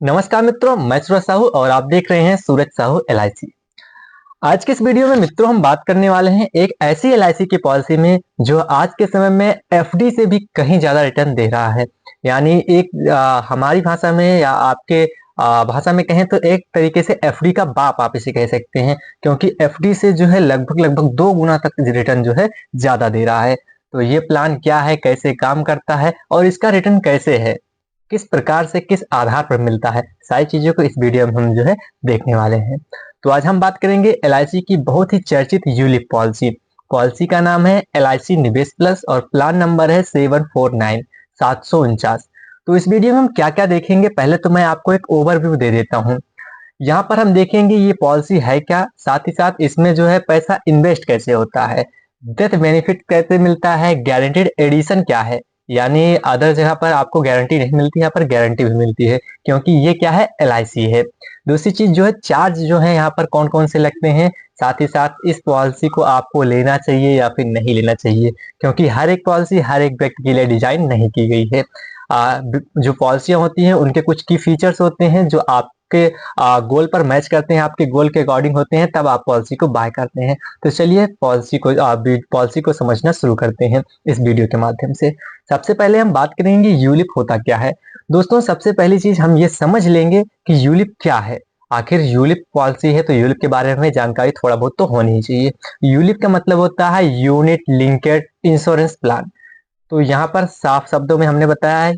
नमस्कार मित्रों, मैं सूरज साहू और आप देख रहे हैं सूरज साहू एलआईसी। आज के इस वीडियो में मित्रों हम बात करने वाले हैं एक ऐसी एलआईसी की पॉलिसी में जो आज के समय में एफडी से भी कहीं ज्यादा रिटर्न दे रहा है। यानी एक हमारी भाषा में या आपके भाषा में कहें तो एक तरीके से एफडी का बाप आप इसे कह सकते हैं, क्योंकि एफडी से जो है लगभग लगभग 2 गुना तक रिटर्न जो है ज्यादा दे रहा है। तो ये प्लान क्या है, कैसे काम करता है और इसका रिटर्न कैसे है, किस प्रकार से किस आधार पर मिलता है, सारी चीजों को इस वीडियो में हम जो है देखने वाले हैं। तो आज हम बात करेंगे एलआईसी की बहुत ही चर्चित यूलिप पॉलिसी। पॉलिसी का नाम है एलआईसी निवेश प्लस और प्लान नंबर है 749 तो इस वीडियो में हम क्या क्या देखेंगे, पहले तो मैं आपको एक ओवरव्यू दे देता हूँ। यहाँ पर हम देखेंगे ये पॉलिसी है क्या, साथ ही साथ इसमें जो है पैसा इन्वेस्ट कैसे होता है, डेथ बेनिफिट कैसे मिलता है, गारंटीड एडिशन क्या है। यानी अदर जगह पर आपको गारंटी नहीं मिलती, यहाँ पर गारंटी भी मिलती है क्योंकि ये क्या है, एलआईसी है। दूसरी चीज जो है, चार्ज जो है यहाँ पर कौन कौन से लगते हैं, साथ ही साथ इस पॉलिसी को आपको लेना चाहिए या फिर नहीं लेना चाहिए, क्योंकि हर एक पॉलिसी हर एक व्यक्ति के लिए डिजाइन नहीं की गई है। जो पॉलिसियां होती हैं उनके कुछ की फीचर्स होते हैं जो आपके गोल पर मैच करते हैं, आपके गोल के अकॉर्डिंग होते हैं, तब आप पॉलिसी को बाय करते हैं। तो चलिए पॉलिसी को समझना शुरू करते हैं इस वीडियो के माध्यम से। सबसे पहले हम बात करेंगे यूलिप होता क्या है। दोस्तों सबसे पहली चीज हम ये समझ लेंगे कि यूलिप क्या है। आखिर यूलिप पॉलिसी है तो यूलिप के बारे में जानकारी थोड़ा बहुत तो होनी ही चाहिए। यूलिप का मतलब होता है यूनिट लिंकेड इंश्योरेंस प्लान। तो यहाँ पर साफ शब्दों में हमने बताया है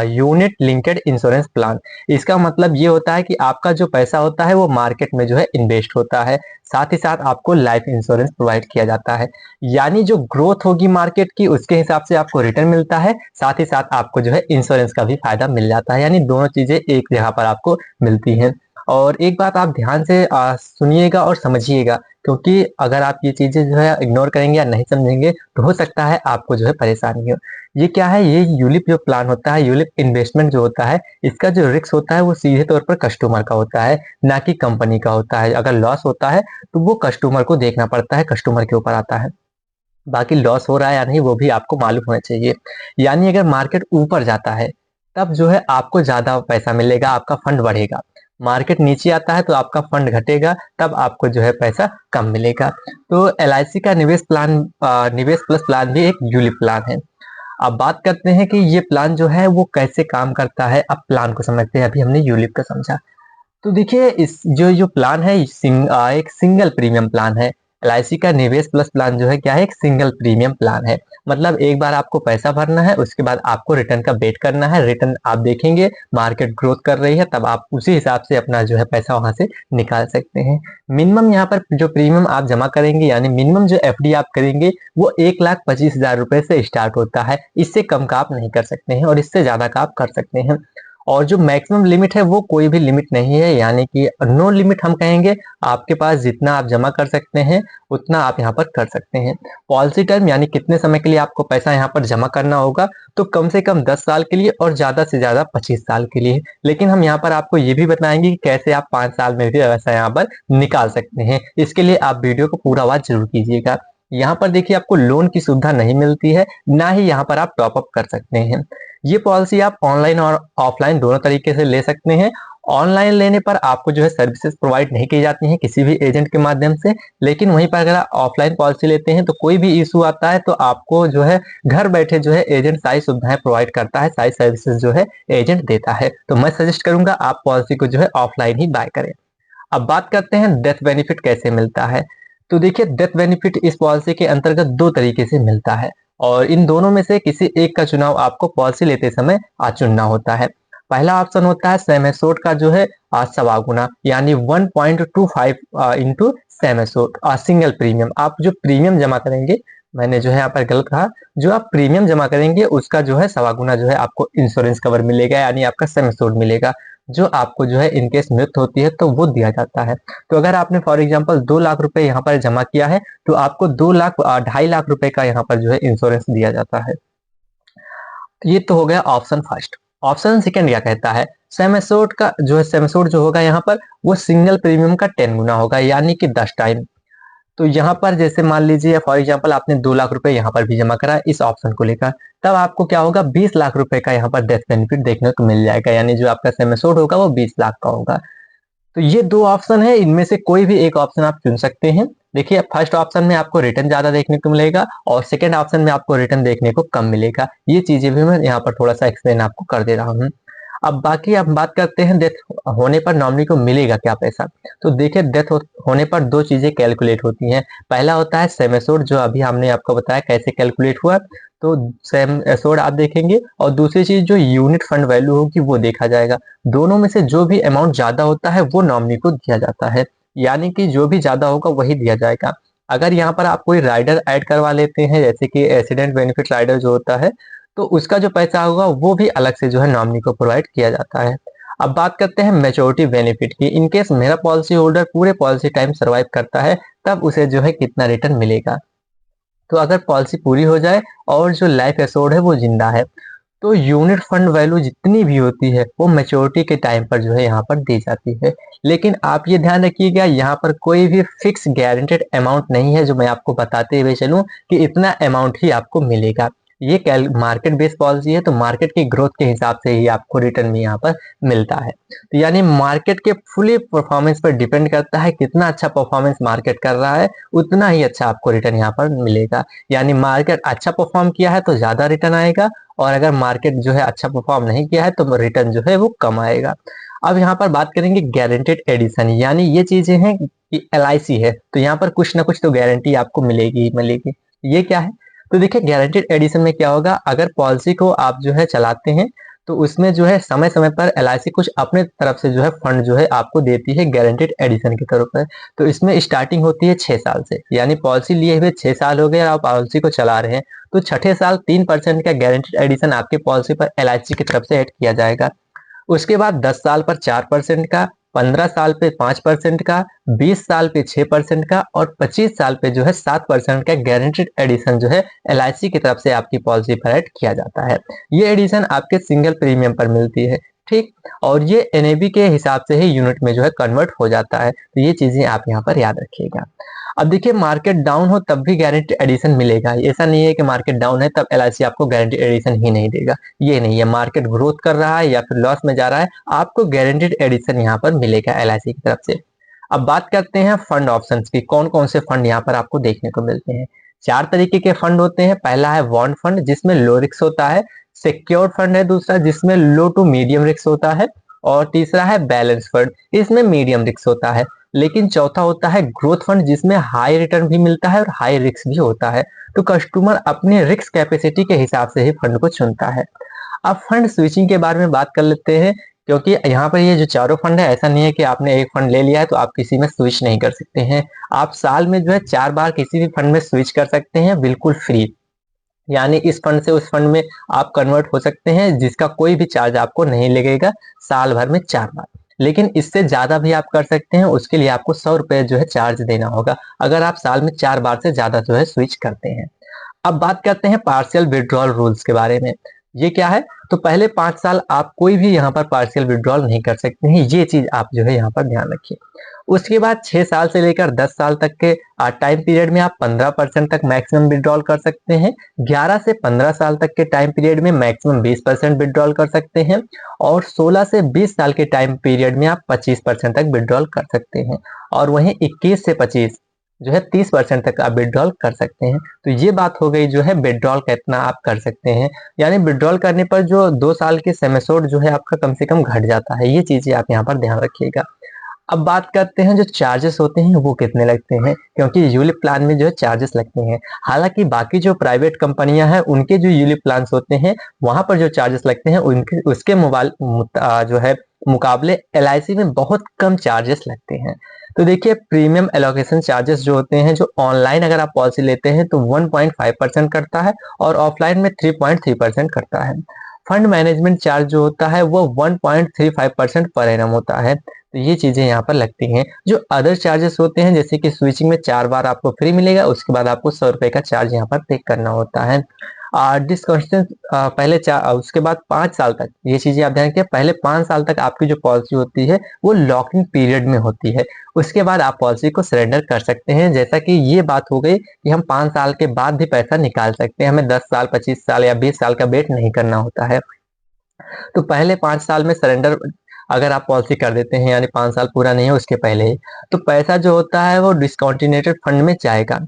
यूनिट लिंकेड इंश्योरेंस प्लान। इसका मतलब ये होता है कि आपका जो पैसा होता है वो मार्केट में जो है इन्वेस्ट होता है, साथ ही साथ आपको लाइफ इंश्योरेंस प्रोवाइड किया जाता है। यानी जो ग्रोथ होगी मार्केट की उसके हिसाब से आपको रिटर्न मिलता है, साथ ही साथ आपको जो है इंश्योरेंस का भी फायदा मिल जाता है। यानी दोनों चीजें एक जगह पर आपको मिलती हैं। और एक बात आप ध्यान से सुनिएगा और समझिएगा, क्योंकि अगर आप ये चीजें जो है इग्नोर करेंगे या नहीं समझेंगे तो हो सकता है आपको जो है परेशानी हो। ये क्या है, ये यूलिप जो प्लान होता है, यूलिप इन्वेस्टमेंट जो होता है, इसका जो रिस्क होता है वो सीधे तौर पर कस्टमर का होता है, ना कि कंपनी का होता है। अगर लॉस होता है तो वो कस्टमर को देखना पड़ता है, कस्टमर के ऊपर आता है। बाकी लॉस हो रहा है या नहीं वो भी आपको मालूम होना चाहिए। यानी अगर मार्केट ऊपर जाता है तब जो है आपको ज्यादा पैसा मिलेगा, आपका फंड बढ़ेगा। मार्केट नीचे आता है तो आपका फंड घटेगा, तब आपको जो है पैसा कम मिलेगा। तो एलआईसी का निवेश प्लस प्लान भी एक यूलिप प्लान है। अब बात करते हैं कि ये प्लान जो है वो कैसे काम करता है। अब प्लान को समझते हैं, अभी हमने यूलिप का समझा। तो देखिए इस जो जो प्लान है एक सिंगल प्रीमियम प्लान है। एलआईसी का निवेश प्लस प्लान जो है क्या है, एक सिंगल प्रीमियम प्लान है। मतलब एक बार आपको पैसा भरना है, उसके बाद आपको रिटर्न का वेट करना है। रिटर्न आप देखेंगे मार्केट ग्रोथ कर रही है तब आप उसी हिसाब से अपना जो है पैसा वहां से निकाल सकते हैं। मिनिमम यहाँ पर जो प्रीमियम आप जमा करेंगे, यानी मिनिमम जो एफडी आप करेंगे वो 1,25,000 रुपए से स्टार्ट होता है। इससे कम का आप नहीं कर सकते हैं और इससे ज्यादा का आप कर सकते हैं। और जो मैक्सिमम लिमिट है वो कोई भी लिमिट नहीं है, यानी कि नो लिमिट हम कहेंगे। आपके पास जितना आप जमा कर सकते हैं उतना आप यहाँ पर कर सकते हैं। पॉलिसी टर्म यानी कितने समय के लिए आपको पैसा यहाँ पर जमा करना होगा, तो कम से कम 10 साल के लिए और ज्यादा से ज्यादा 25 साल के लिए। लेकिन हम यहाँ पर आपको ये भी बताएंगे कि कैसे आप 5 साल में भी पैसा यहाँ पर निकाल सकते हैं। इसके लिए आप वीडियो को पूरा वॉच जरूर कीजिएगा। यहाँ पर देखिए आपको लोन की सुविधा नहीं मिलती है, ना ही यहाँ पर आप टॉपअप कर सकते हैं। ये पॉलिसी आप ऑनलाइन और ऑफलाइन दोनों तरीके से ले सकते हैं। ऑनलाइन लेने पर आपको जो है सर्विसेज प्रोवाइड नहीं की जाती हैं किसी भी एजेंट के माध्यम से, लेकिन वहीं पर अगर आप ऑफलाइन पॉलिसी लेते हैं तो कोई भी इशू आता है तो आपको जो है घर बैठे जो है एजेंट सारी सुविधाएं प्रोवाइड करता है, सारी सर्विसेज जो है एजेंट देता है। तो मैं सजेस्ट करूंगा आप पॉलिसी को जो है ऑफलाइन ही बाय करें। अब बात करते हैं डेथ बेनिफिट कैसे मिलता है। तो देखिए डेथ बेनिफिट इस पॉलिसी के अंतर्गत दो तरीके से मिलता है और इन दोनों में से किसी एक का चुनाव आपको पॉलिसी लेते समय चुनना होता है। पहला ऑप्शन होता है सेम एश्योर्ड का जो है 7 गुना, यानी 1.25 into same assured single premium. आप जो प्रीमियम जमा करेंगे, मैंने जो है यहाँ पर गलत कहा, जो आप प्रीमियम जमा करेंगे उसका जो है 7 गुना जो है आपको इंश्योरेंस कवर मिलेगा, यानी आपका सेम एश्योर्ड मिलेगा, जो आपको जो है इनकेस मृत्यु होती है तो वो दिया जाता है। तो अगर आपने फॉर एग्जांपल 2 लाख रुपए यहाँ पर जमा किया है तो आपको 2,00,000 2.5 लाख रुपए का यहाँ पर जो है इंश्योरेंस दिया जाता है। ये तो हो गया ऑप्शन फर्स्ट। ऑप्शन सेकंड क्या कहता है, सेम एश्योर्ड का जो है, सेम एश्योर्ड जो होगा यहाँ पर वो सिंगल प्रीमियम का 10 गुना होगा, यानी कि 10 टाइम। तो यहाँ पर जैसे मान लीजिए फॉर एग्जांपल आपने 2 लाख रुपए यहाँ पर भी जमा करा इस ऑप्शन को लेकर, तब आपको क्या होगा 20 लाख रुपए का यहाँ पर डेथ बेनिफिट देखने को मिल जाएगा, यानी जो आपका सम एश्योर्ड होगा वो 20 लाख का होगा। तो ये 2 ऑप्शन है, इनमें से कोई भी एक ऑप्शन आप चुन सकते हैं। देखिए फर्स्ट ऑप्शन में आपको रिटर्न ज़्यादा देखने को मिलेगा और सेकंड ऑप्शन में आपको रिटर्न देखने को कम मिलेगा। ये चीज़ें भी मैं यहाँ पर थोड़ा-सा एक्सप्लेन आपको कर दे रहा हूँ। अब बाकी हम बात करते हैं डेथ होने पर नॉमिनी को मिलेगा क्या पैसा? तो देखिए डेथ होने पर 2 चीज़ें कैलकुलेट होती हैं। पहला होता है सम एश्योर्ड, जो अभी हमने आपको बताया कैसे कैलकुलेट हुआ। तो सम एश्योर्ड आप देखेंगे और दूसरी चीज़ जो यूनिट फंड वैल्यू होगी वो देखा जाएगा। दोनों में से जो भी अमाउंट ज़्यादा होता है वो नॉमिनी को दिया जाता है, यानी कि जो भी ज़्यादा होगा वही दिया जाएगा। अगर यहाँ पर आप कोई राइडर ऐड करवा लेते हैं, जैसे कि एक्सीडेंट बेनिफिट राइडर जो होता है, तो उसका जो पैसा होगा वो भी अलग से जो है नॉमिनी को प्रोवाइड किया जाता है। अब बात करते हैं मैच्योरिटी बेनिफिट की। इन केस मेरा पॉलिसी होल्डर पूरे पॉलिसी टाइम सर्वाइव करता है, तब उसे जो है कितना रिटर्न मिलेगा। तो अगर पॉलिसी पूरी हो जाए और जो लाइफ एश्योर्ड है वो जिंदा है, तो यूनिट फंड वैल्यू जितनी भी होती है वो मैच्योरिटी के टाइम पर जो है यहाँ पर दी जाती है। लेकिन आप ये ध्यान रखिएगा, यहाँ पर कोई भी फिक्स गारंटेड अमाउंट नहीं है जो मैं आपको बताते हुए चलूं कि इतना अमाउंट ही आपको मिलेगा। ये मार्केट बेस्ड पॉलिसी है, तो मार्केट की ग्रोथ के हिसाब से ही आपको रिटर्न भी यहाँ पर मिलता है। तो यानी मार्केट के फुली परफॉर्मेंस पर डिपेंड करता है, कितना अच्छा परफॉर्मेंस मार्केट कर रहा है उतना ही अच्छा आपको रिटर्न यहाँ पर मिलेगा। यानी मार्केट अच्छा परफॉर्म किया है तो ज्यादा रिटर्न आएगा, और अगर मार्केट जो है अच्छा परफॉर्म नहीं किया है तो रिटर्न जो है वो कम आएगा। अब यहाँ पर बात करेंगे गारंटेड एडिशन, यानी ये चीजें हैं कि एलआईसी है तो यहाँ पर कुछ ना कुछ तो गारंटी आपको मिलेगी ही मिलेगी। ये क्या है? तो देखिए गारंटेड एडिशन में क्या होगा, अगर पॉलिसी को आप जो है चलाते हैं तो उसमें जो है समय समय पर एलआईसी कुछ अपने तरफ से जो है फंड जो है आपको देती है गारंटेड एडिशन की तरफ पर। तो इसमें स्टार्टिंग होती है 6 साल से, यानी पॉलिसी लिए हुए 6 साल हो गए और आप पॉलिसी को चला रहे हैं, तो छठे साल 3% का गारंटेड एडिशन आपके पॉलिसी पर एलआईसी की तरफ से ऐड किया जाएगा। उसके बाद 10 साल पर 4% का, 15 साल पे 5% का, 20 साल पे 6% का और 25 साल पे जो है 7% का गारंटेड एडिशन जो है एलआईसी की तरफ से आपकी पॉलिसी पर ऐड किया जाता है। ये एडिशन आपके सिंगल प्रीमियम पर मिलती है, ठीक। और ये एनएबी के हिसाब से ही यूनिट में जो है कन्वर्ट हो जाता है। तो ये चीजें आप यहाँ पर याद रखिएगा। अब देखिए मार्केट डाउन हो तब भी गारंटी एडिशन मिलेगा, ऐसा नहीं है कि मार्केट डाउन है तब एलआईसी आपको गारंटी एडिशन ही नहीं देगा। ये नहीं है, मार्केट ग्रोथ कर रहा है या फिर लॉस में जा रहा है, आपको गारंटीड एडिशन यहाँ पर मिलेगा एलआईसी की तरफ से। अब बात करते हैं फंड ऑप्शंस की, कौन कौन से फंड यहाँ पर आपको देखने को मिलते हैं। 4 तरीके के फंड होते हैं। पहला है बॉन्ड फंड जिसमें लो रिस्क होता है, सिक्योर्ड फंड है दूसरा जिसमें लो टू मीडियम रिस्क होता है, और तीसरा है बैलेंस फंड, इसमें मीडियम रिस्क होता है। लेकिन चौथा होता है ग्रोथ फंड जिसमें हाई रिटर्न भी मिलता है और हाई रिस्क भी होता है। तो कस्टमर अपने रिस्क कैपेसिटी के हिसाब से ही फंड को चुनता है। अब फंड स्विचिंग के बारे में बात कर लेते हैं, क्योंकि यहाँ पर ये जो चारों फंड है ऐसा नहीं है कि आपने एक फंड ले लिया है तो आप किसी में स्विच नहीं कर सकते हैं। आप साल में जो है 4 बार किसी भी फंड में स्विच कर सकते हैं बिल्कुल फ्री। यानी इस फंड से उस फंड में आप कन्वर्ट हो सकते हैं जिसका कोई भी चार्ज आपको नहीं लगेगा, साल भर में 4 बार। लेकिन इससे ज्यादा भी आप कर सकते हैं, उसके लिए आपको 100 रुपए जो है चार्ज देना होगा अगर आप साल में 4 बार से ज्यादा जो है स्विच करते हैं। अब बात करते हैं पार्शियल विड्रॉल रूल्स के बारे में। ये क्या है? तो पहले 5 साल आप कोई भी यहाँ पर पार्शियल विड्रॉल नहीं कर सकते हैं, ये चीज आप जो है यहाँ पर ध्यान रखिए। उसके बाद 6 साल से लेकर 10 साल तक के टाइम पीरियड में आप 15% तक मैक्सिमम विड्रॉल कर सकते हैं। 11 से 15 साल तक के टाइम पीरियड में मैक्सिमम 20% विड्रॉल कर सकते हैं, और 16 से 20 साल के टाइम पीरियड में आप 25% तक विड्रॉल कर सकते हैं, और वहीं 21 से 25 जो है 30% तक आप विड्रॉल कर सकते हैं। तो ये बात हो गई जो है विड्रॉल कितना आप कर सकते हैं, यानी विड्रॉल करने पर जो 2 साल के सम एश्योर्ड जो है आपका कम से कम घट जाता है। ये चीजें आप यहाँ पर ध्यान रखिएगा। अब बात करते हैं जो चार्जेस होते हैं वो कितने लगते हैं, क्योंकि यूलिप प्लान में जो है चार्जेस लगते हैं। हालांकि बाकी जो प्राइवेट कंपनियां हैं उनके जो यूलिप प्लान होते हैं वहां पर जो चार्जेस लगते हैं उनके उसके जो है मुकाबले एलआईसी में बहुत कम चार्जेस लगते हैं। तो देखिए प्रीमियम एलोकेशन चार्जेस जो होते हैं, जो ऑनलाइन अगर आप पॉलिसी लेते हैं तो 1.5% कटता है और ऑफलाइन में 3.3% कटता है। फंड मैनेजमेंट चार्ज जो होता है वो 1.35% पर एनम होता है। तो ये चीजें यहाँ पर लगती हैं। जो अदर चार्जेस होते हैं जैसे कि स्विचिंग में 4 बार आपको फ्री मिलेगा, उसके बाद आपको 100 रुपए का चार्ज यहाँ पर पे करना होता है। डिस्कंटिन्यूस पहले उसके बाद 5 साल तक ये चीज़ें आप ध्यान रखिए, पहले 5 साल तक आपकी जो पॉलिसी होती है वो लॉक इन पीरियड में होती है। उसके बाद आप पॉलिसी को सरेंडर कर सकते हैं। जैसा कि ये बात हो गई कि हम 5 साल के बाद भी पैसा निकाल सकते हैं, हमें 10 साल, 25 साल या 20 साल का वेट नहीं करना होता है। तो पहले 5 साल में सरेंडर अगर आप पॉलिसी कर देते हैं, यानी 5 साल पूरा नहीं है उसके पहले ही, तो पैसा जो होता है वो डिस्कंटिन्यूटेड फंड में जाएगा।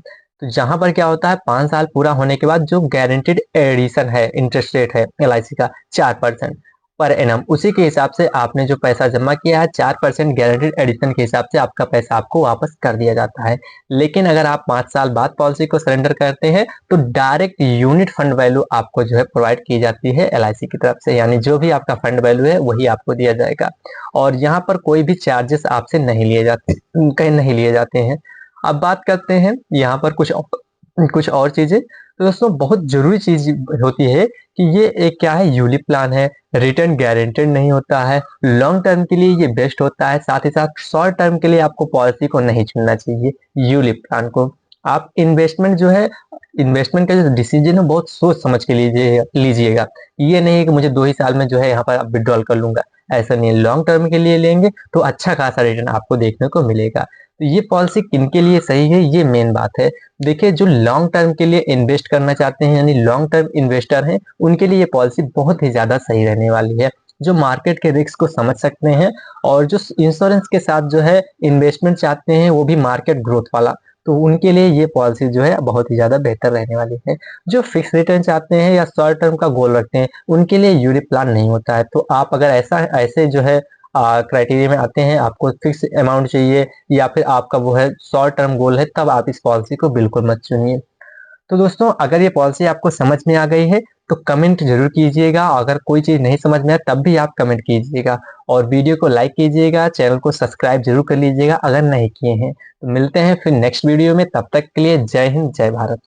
तो जहाँ पर क्या होता है, 5 साल पूरा होने के बाद जो गारंटीड एडिशन है, इंटरेस्ट रेट है एलआईसी का 4% पर एनम, उसी के हिसाब से आपने जो पैसा जमा किया है 4% गारंटीड एडिशन के हिसाब से आपका पैसा आपको वापस कर दिया जाता है। लेकिन अगर आप 5 साल बाद पॉलिसी को सरेंडर करते हैं तो डायरेक्ट यूनिट फंड वैल्यू आपको जो है प्रोवाइड की जाती है एलआईसी की तरफ से, यानी जो भी आपका फंड वैल्यू है वही आपको दिया जाएगा और यहाँ पर कोई भी चार्जेस आपसे नहीं लिए जाते, कहीं नहीं लिए जाते हैं। अब बात करते हैं यहाँ पर कुछ और चीजें। तो दोस्तों बहुत जरूरी चीज होती है कि ये एक क्या है, यूलिप प्लान है, रिटर्न गारंटेड नहीं होता है, लॉन्ग टर्म के लिए ये बेस्ट होता है, साथ ही साथ शॉर्ट टर्म के लिए आपको पॉलिसी को नहीं चुनना चाहिए यूलिप प्लान को। आप इन्वेस्टमेंट जो है, इन्वेस्टमेंट का जो डिसीजन है बहुत सोच समझ के लीजिएगा। ये नहीं है कि मुझे 2 ही साल में जो है यहाँ पर विड्रॉल कर लूंगा, ऐसा नहीं है। लॉन्ग टर्म के लिए लेंगे तो अच्छा खासा रिटर्न आपको देखने को मिलेगा। तो ये पॉलिसी किनके लिए सही है, ये मेन बात है। देखिए जो लॉन्ग टर्म के लिए इन्वेस्ट करना चाहते हैं, यानी लॉन्ग टर्म इन्वेस्टर हैं, उनके लिए ये पॉलिसी बहुत ही ज्यादा सही रहने वाली है। जो मार्केट के रिस्क को समझ सकते हैं और जो इंश्योरेंस के साथ जो है इन्वेस्टमेंट चाहते हैं, वो भी मार्केट ग्रोथ वाला, तो उनके लिए ये पॉलिसी जो है बहुत ही ज्यादा बेहतर रहने वाली है। जो फिक्स रिटर्न चाहते हैं या शॉर्ट टर्म का गोल रखते हैं, उनके लिए यूलिप प्लान नहीं होता है। तो आप अगर ऐसे जो है क्राइटेरिया में आते हैं, आपको फिक्स अमाउंट चाहिए या फिर आपका वो है शॉर्ट टर्म गोल है, तब आप इस पॉलिसी को बिल्कुल मत चुनिए। तो दोस्तों अगर ये पॉलिसी आपको समझ में आ गई है तो कमेंट जरूर कीजिएगा, अगर कोई चीज नहीं समझ में आए तब भी आप कमेंट कीजिएगा और वीडियो को लाइक कीजिएगा, चैनल को सब्सक्राइब जरूर कर लीजिएगा अगर नहीं किए हैं। तो मिलते हैं फिर नेक्स्ट वीडियो में, तब तक के लिए जय हिंद, जय भारत।